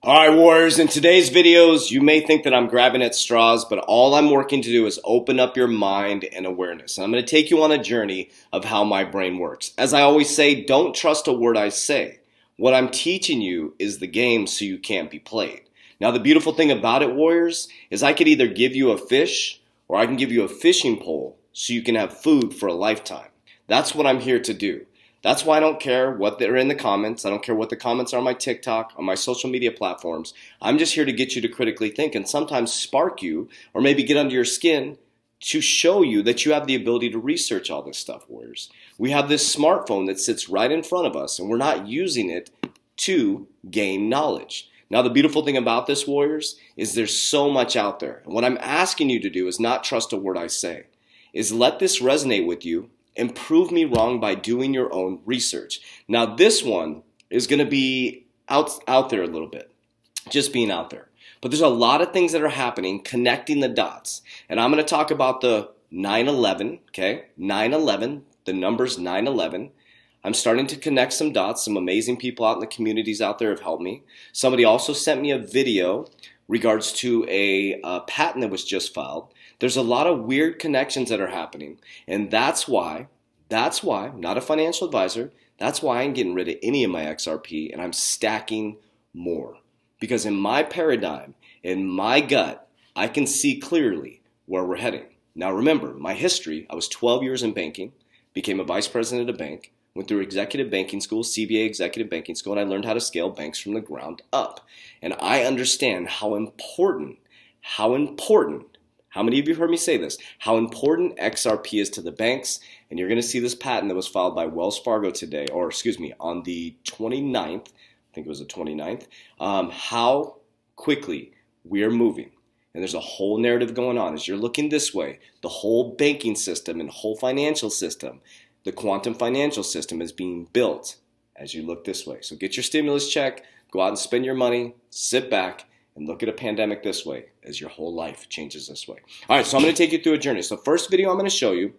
Alright Warriors, in today's videos, you may think that I'm grabbing at straws, but all I'm working to do is open up your mind and awareness. And I'm going to take you on a journey of how my brain works. As I always say, don't trust a word I say. What I'm teaching you is the game so you can't be played. Now the beautiful thing about it, Warriors, is I could either give you a fish or I can give you a fishing pole so you can have food for a lifetime. That's what I'm here to do. That's why I don't care what they're in the comments. I don't care what the comments are on my TikTok, on my social media platforms. I'm just here to get you to critically think and sometimes spark you or maybe get under your skin to show you that you have the ability to research all this stuff, Warriors. We have this smartphone that sits right in front of us and we're not using it to gain knowledge. Now the beautiful thing about this, Warriors, is there's so much out there. And what I'm asking you to do is not trust a word I say, is let this resonate with you and prove me wrong by doing your own research. Now this one is going to be out there a little bit, just being out there. But there's a lot of things that are happening connecting the dots. And I'm going to talk about the 9/11, okay? 9/11, the numbers 9/11. I'm starting to connect some dots. Some amazing people out in the communities out there have helped me. Somebody also sent me a video regards to a patent that was just filed. There's a lot of weird connections that are happening, and that's why, I'm not a financial advisor, that's why I'm getting rid of any of my XRP and I'm stacking more. Because in my paradigm, in my gut, I can see clearly where we're heading. Now remember, my history, I was 12 years in banking, became a vice president at a bank, went through executive banking school, CBA executive banking school, and I learned how to scale banks from the ground up. And I understand how important, how many of you heard me say this, how important XRP is to the banks. And you're going to see this patent that was filed by Wells Fargo today, or excuse me, on the 29th, I think it was the 29th, how quickly we are moving. And there's a whole narrative going on. As you're looking this way, the whole banking system and whole financial system, the quantum financial system is being built as you look this way. So get your stimulus check, go out and spend your money, sit back, and look at a pandemic this way as your whole life changes this way. All right, so I'm going to take you through a journey. So first video I'm going to show you,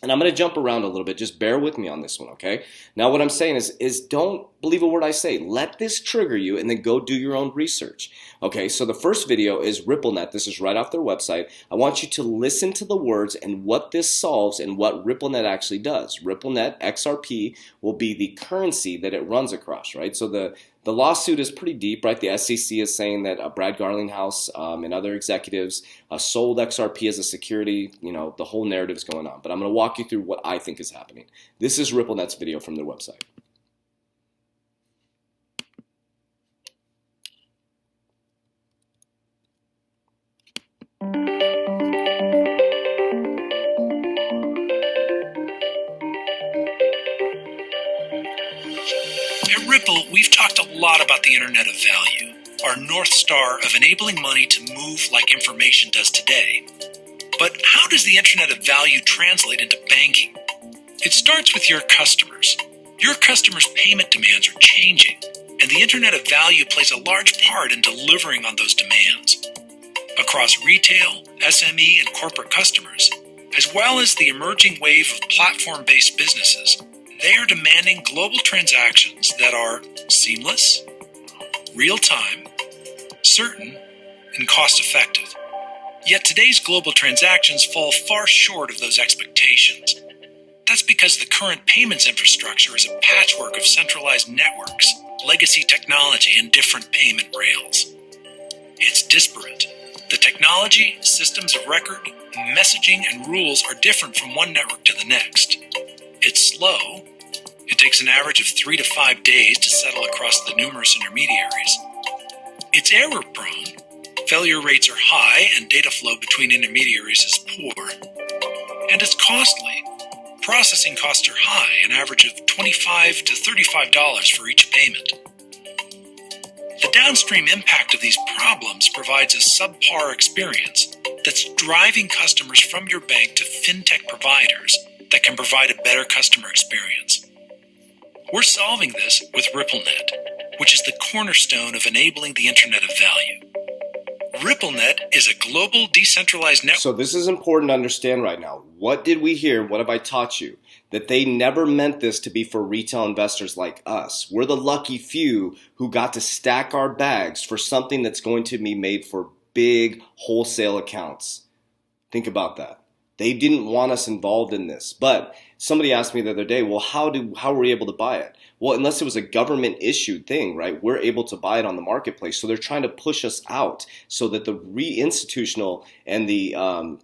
and I'm going to jump around a little bit. Just bear with me on this one, okay? Now what I'm saying is don't believe a word I say. Let this trigger you and then go do your own research. Okay, so the first video is RippleNet. This is right off their website. I want you to listen to the words and what this solves and what RippleNet actually does. RippleNet XRP will be the currency that it runs across, right? So the lawsuit is pretty deep, right? The SEC is saying that Brad Garlinghouse and other executives sold XRP as a security. You know, the whole narrative is going on. But I'm going to walk you through what I think is happening. This is RippleNet's video from their website. At Ripple, we've talked a lot about the Internet of Value, our North Star of enabling money to move like information does today. But how does the Internet of Value translate into banking? It starts with your customers. Your customers' payment demands are changing, and the Internet of Value plays a large part in delivering on those demands. Across retail, SME, and corporate customers, as well as the emerging wave of platform-based businesses, they are demanding global transactions that are seamless, real-time, certain, and cost-effective. Yet today's global transactions fall far short of those expectations. That's because the current payments infrastructure is a patchwork of centralized networks, legacy technology, and different payment rails. It's disparate. The technology, systems of record, messaging, and rules are different from one network to the next. It's slow. It takes an average of 3 to 5 days to settle across the numerous intermediaries. It's error-prone. Failure rates are high and data flow between intermediaries is poor. And it's costly. Processing costs are high, an average of $25 to $35 for each payment. The downstream impact of these problems provides a subpar experience that's driving customers from your bank to fintech providers that can provide a better customer experience. We're solving this with RippleNet, which is the cornerstone of enabling the Internet of Value. RippleNet is a global decentralized network. So this is important to understand right now. What did we hear? What have I taught you? that they never meant this to be for retail investors like us. We're the lucky few who got to stack our bags for something that's going to be made for big wholesale accounts. Think about that. They didn't want us involved in this. But somebody asked me the other day, well, how were we able to buy it? Well, unless it was a government issued thing, right? We're able to buy it on the marketplace. So they're trying to push us out so that the institutional and the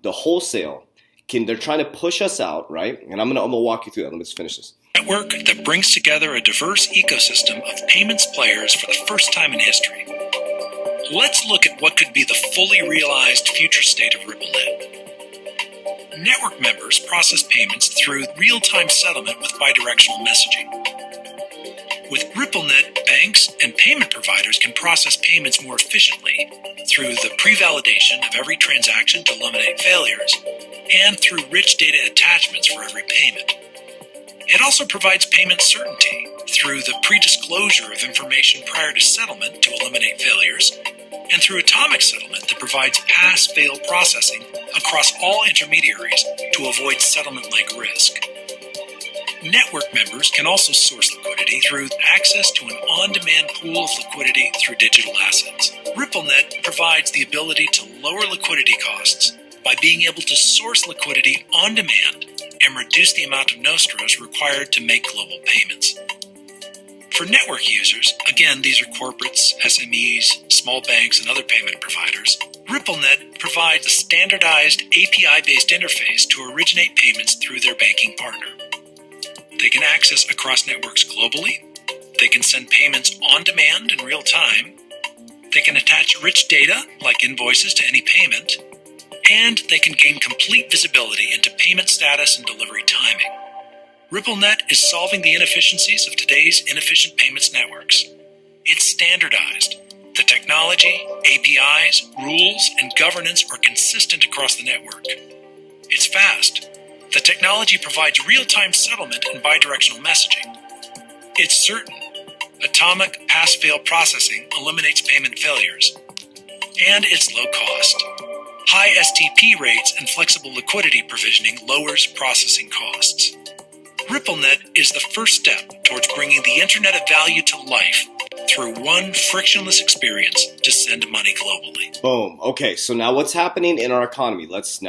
wholesale they're trying to push us out, right? And I'm gonna walk you through that. Let me just finish this. Network that brings together a diverse ecosystem of payments players for the first time in history. Let's look at what could be the fully realized future state of RippleNet. Network members process payments through real-time settlement with bidirectional messaging. With RippleNet, banks and payment providers can process payments more efficiently through the pre-validation of every transaction to eliminate failures, and through rich data attachments for every payment. It also provides payment certainty through the pre-disclosure of information prior to settlement to eliminate failures, and through atomic settlement that provides pass-fail processing across all intermediaries to avoid settlement-leg risk. Network members can also source liquidity through access to an on-demand pool of liquidity through digital assets. RippleNet provides the ability to lower liquidity costs by being able to source liquidity on demand and reduce the amount of nostros required to make global payments. For network users, again, these are corporates, SMEs, small banks, and other payment providers, RippleNet provides a standardized API-based interface to originate payments through their banking partner. They can access across networks globally, they can send payments on demand in real time, they can attach rich data like invoices to any payment, and they can gain complete visibility into payment status and delivery timing. RippleNet is solving the inefficiencies of today's inefficient payments networks. It's standardized. The technology, APIs, rules, and governance are consistent across the network. It's fast. The technology provides real-time settlement and bidirectional messaging. It's certain. Atomic pass-fail processing eliminates payment failures. And it's low cost. High STP rates and flexible liquidity provisioning lowers processing costs. RippleNet is the first step towards bringing the Internet of Value to life through one frictionless experience to send money globally. Boom. Okay, so now what's happening in our economy? Let's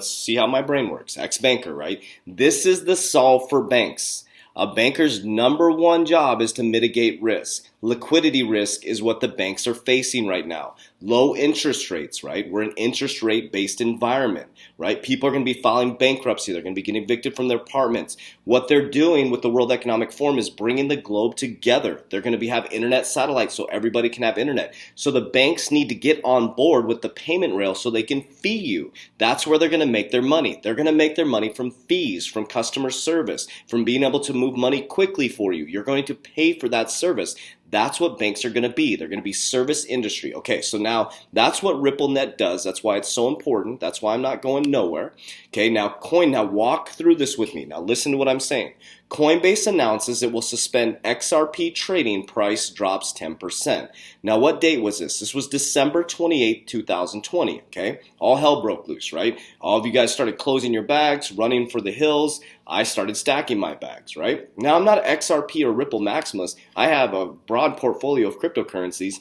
see how my brain works. Ex-banker, right? This is the solve for banks. A banker's number one job is to mitigate risk. Liquidity risk is what the banks are facing right now. Low interest rates, right? We're an interest rate based environment, right? People are going to be filing bankruptcy. They're going to be getting evicted from their apartments. What they're doing with the World Economic Forum is bringing the globe together. They're going to have internet satellites so everybody can have internet. So the banks need to get on board with the payment rail so they can fee you. That's where they're going to make their money. They're going to make their money from fees, from customer service, from being able to move money quickly for you. You're going to pay for that service. That's what banks are going to be. They're going to be service industry. Okay, so now that's what RippleNet does. That's why it's so important. That's why I'm not going nowhere. Okay, now walk through this with me. Now listen to what I'm saying. Coinbase announces it will suspend XRP trading, price drops 10%. Now what date was this? This was December 28, 2020, okay? All hell broke loose, right? All of you guys started closing your bags, running for the hills. I started stacking my bags, right? Now I'm not XRP or Ripple maximalist. I have a broad portfolio of cryptocurrencies.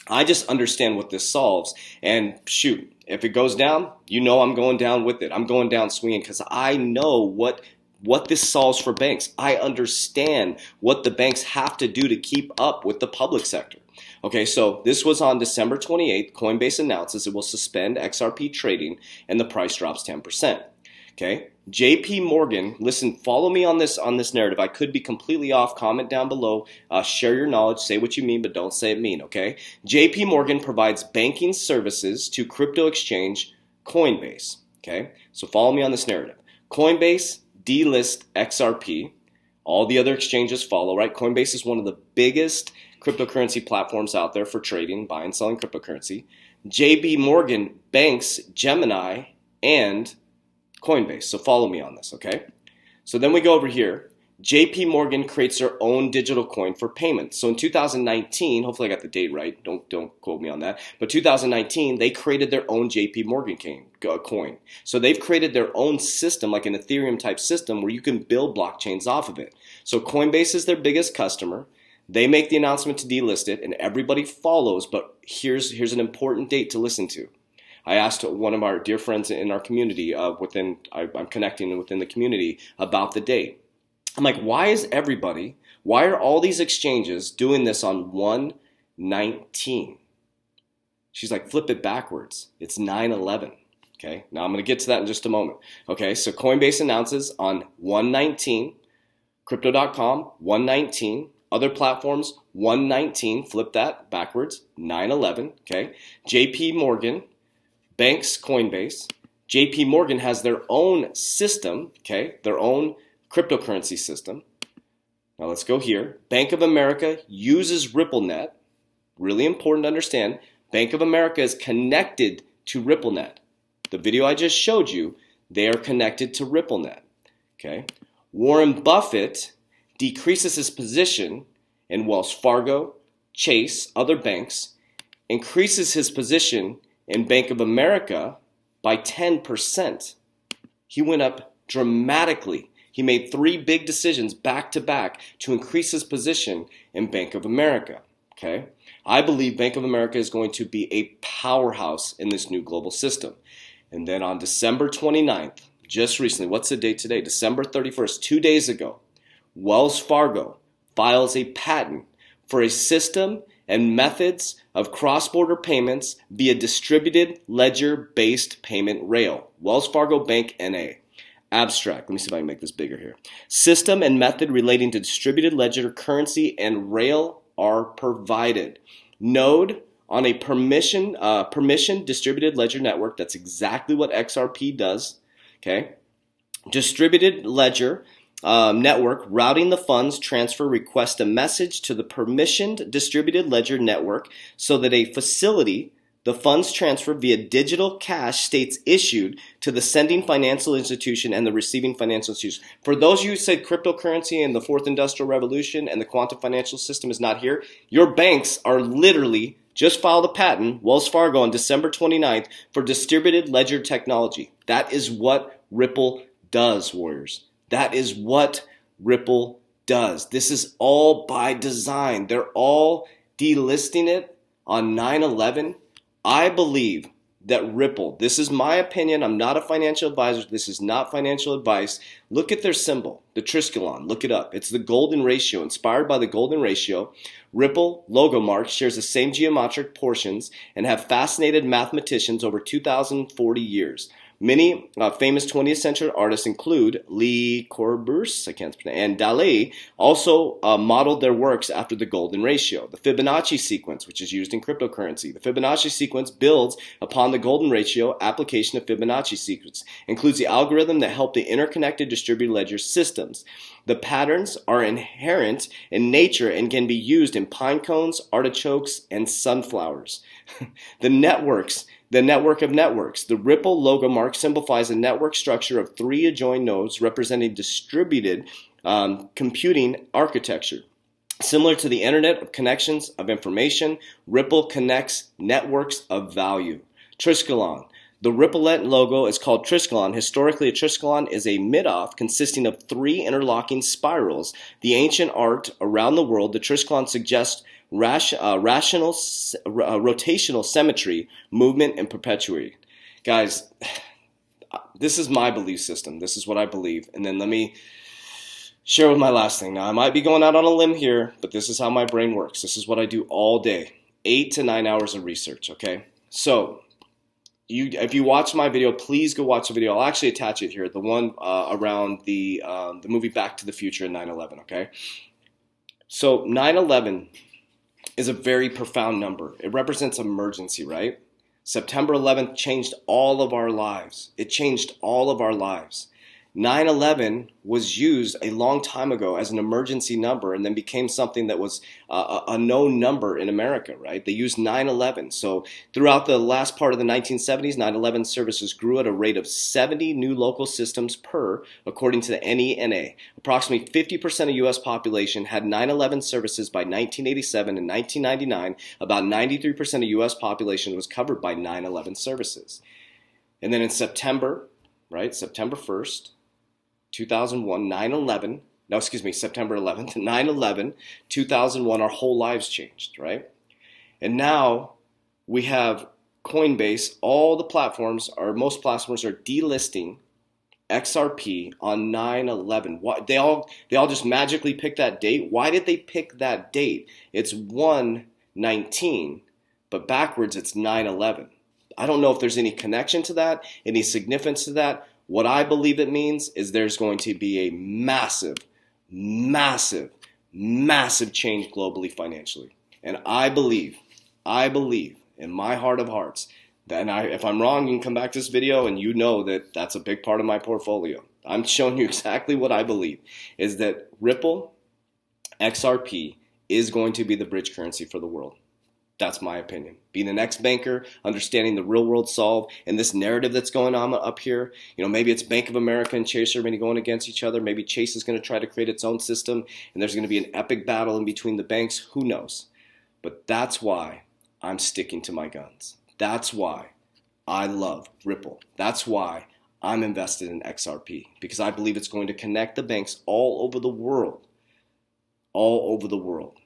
I just understand what this solves, and shoot, if it goes down, you know I'm going down with it. I'm going down swinging because I know what this solves for banks. I understand what the banks have to do to keep up with the public sector. Okay, so this was on December 28th. Coinbase announces it will suspend XRP trading and the price drops 10%. Okay, JP Morgan, listen, follow me on this narrative. I could be completely off. Comment down below. Share your knowledge. Say what you mean, but don't say it mean, okay? JP Morgan provides banking services to crypto exchange Coinbase, okay? So follow me on this narrative. Coinbase delist XRP. All the other exchanges follow, right? Coinbase is one of the biggest cryptocurrency platforms out there for trading, buying and selling cryptocurrency. JP Morgan banks Gemini and Coinbase. So follow me on this, okay? So then we go over here. JP Morgan creates their own digital coin for payments. So in 2019, hopefully I got the date right, don't quote me on that, but 2019, they created their own JP Morgan coin. So they've created their own system, like an Ethereum type system, where you can build blockchains off of it. So Coinbase is their biggest customer. They make the announcement to delist it, and everybody follows, but here's an important date to listen to. I asked one of our dear friends in our community, I'm connecting within the community, about the date. I'm like, why are all these exchanges doing this on 1/19? She's like, flip it backwards. It's 9/11. Okay, now I'm going to get to that in just a moment. Okay, so Coinbase announces on 1/19, Crypto.com 1/19, other platforms 1/19, flip that backwards, 9/11. Okay, JP Morgan banks Coinbase. JP Morgan has their own system, okay, their own cryptocurrency system. Now let's go here. Bank of America uses RippleNet. Really important to understand. Bank of America is connected to RippleNet. The video I just showed you, they are connected to RippleNet. Okay. Warren Buffett decreases his position in Wells Fargo, Chase, other banks, increases his position in Bank of America by 10%. He went up dramatically. He made 3 big decisions back to back to increase his position in Bank of America. Okay? I believe Bank of America is going to be a powerhouse in this new global system. And then on December 29th, just recently, what's the date today? December 31st, 2 days ago, Wells Fargo files a patent for a system and methods of cross-border payments via distributed ledger-based payment rail. Wells Fargo Bank NA. Abstract. Let me see if I can make this bigger here. System and method relating to distributed ledger currency and rail are provided. Node on a permission distributed ledger network. That's exactly what XRP does. Okay. Distributed ledger network routing the funds transfer request a message to the permissioned distributed ledger network so that a facility the funds transfer via digital cash states issued to the sending financial institution and the receiving financial institution. For those of you who said cryptocurrency and the fourth industrial revolution and the quantum financial system is not here, your banks are literally just filed a patent, Wells Fargo on December 29th, for distributed ledger technology. That is what Ripple does, warriors. That is what Ripple does. This is all by design. They're all delisting it on 9/11. I believe that Ripple, this is my opinion, I'm not a financial advisor, this is not financial advice. Look at their symbol, the Triskelion, look it up. It's the golden ratio, inspired by the golden ratio. Ripple logo mark shares the same geometric portions and have fascinated mathematicians over 2,040 years. Many famous 20th century artists include Le Corbusier, and Dalí, also modeled their works after the golden ratio. The Fibonacci sequence, which is used in cryptocurrency. The Fibonacci sequence builds upon the golden ratio. Application of Fibonacci sequence includes the algorithm that helped the interconnected distributed ledger systems. The patterns are inherent in nature and can be used in pine cones, artichokes, and sunflowers. The network of networks. The Ripple logo mark simplifies a network structure of 3 adjoined nodes representing distributed computing architecture. Similar to the Internet of Connections of Information, Ripple connects networks of value. Triskelion. The RippleNet logo is called Triskelion. Historically, a Triskelion is a mid-off consisting of 3 interlocking spirals. The ancient art around the world, the Triskelion suggests rotational symmetry, movement, and perpetuity. Guys, this is my belief system. This is what I believe. And then let me share with my last thing. Now, I might be going out on a limb here, but this is how my brain works. This is what I do all day. 8 to 9 hours of research, okay? So, if you watch my video, please go watch the video. I'll actually attach it here, the one around the movie Back to the Future and 9/11, okay? So 9/11 is a very profound number. It represents emergency, right? September 11th changed all of our lives. It changed all of our lives. 9/11 was used a long time ago as an emergency number and then became something that was a known number in America, right? They used 9/11. So throughout the last part of the 1970s, 9/11 services grew at a rate of 70 new local systems per, according to the NENA. Approximately 50% of U.S. population had 9/11 services by 1987 and 1999. About 93% of U.S. population was covered by 9/11 services. And then in September, right, September 1st, 2001, 9/11, no, excuse me, September 11th, 9/11, 2001, our whole lives changed, right? And now we have Coinbase, all the platforms, or most platforms are delisting XRP on 9/11. Why, they all just magically pick that date. Why did they pick that date? It's 1/19, but backwards it's 9/11. I don't know if there's any connection to that, any significance to that. What I believe it means is there's going to be a massive, massive, massive change globally financially. And I believe in my heart of hearts that, and if I'm wrong, you can come back to this video and you know that that's a big part of my portfolio. I'm showing you exactly what I believe is that Ripple XRP is going to be the bridge currency for the world. That's my opinion. Being an ex-banker, understanding the real world solve, and this narrative that's going on up here, maybe it's Bank of America and Chase are maybe going against each other. Maybe Chase is going to try to create its own system, and there's going to be an epic battle in between the banks. Who knows? But that's why I'm sticking to my guns. That's why I love Ripple. That's why I'm invested in XRP, because I believe it's going to connect the banks all over the world. All over the world.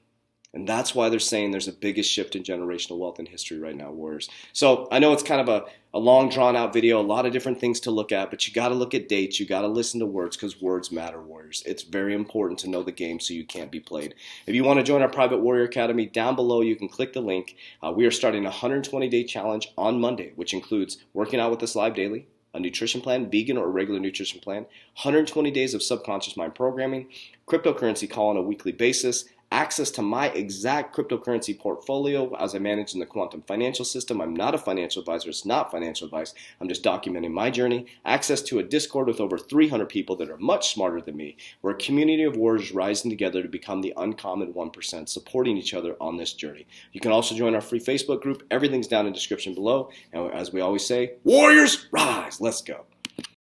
And that's why they're saying there's the biggest shift in generational wealth in history right now, Warriors. So I know it's kind of a long, drawn-out video, a lot of different things to look at, but you got to look at dates. You got to listen to words because words matter, Warriors. It's very important to know the game so you can't be played. If you want to join our private Warrior Academy, down below you can click the link. We are starting a 120-day challenge on Monday, which includes working out with us live daily, a nutrition plan, vegan or regular nutrition plan, 120 days of subconscious mind programming, cryptocurrency call on a weekly basis, access to my exact cryptocurrency portfolio as I manage in the quantum financial system. I'm not a financial advisor. It's not financial advice. I'm just documenting my journey. Access to a Discord with over 300 people that are much smarter than me. We're a community of warriors rising together to become the uncommon 1%, supporting each other on this journey. You can also join our free Facebook group. Everything's down in the description below. And as we always say, Warriors, rise. Let's go.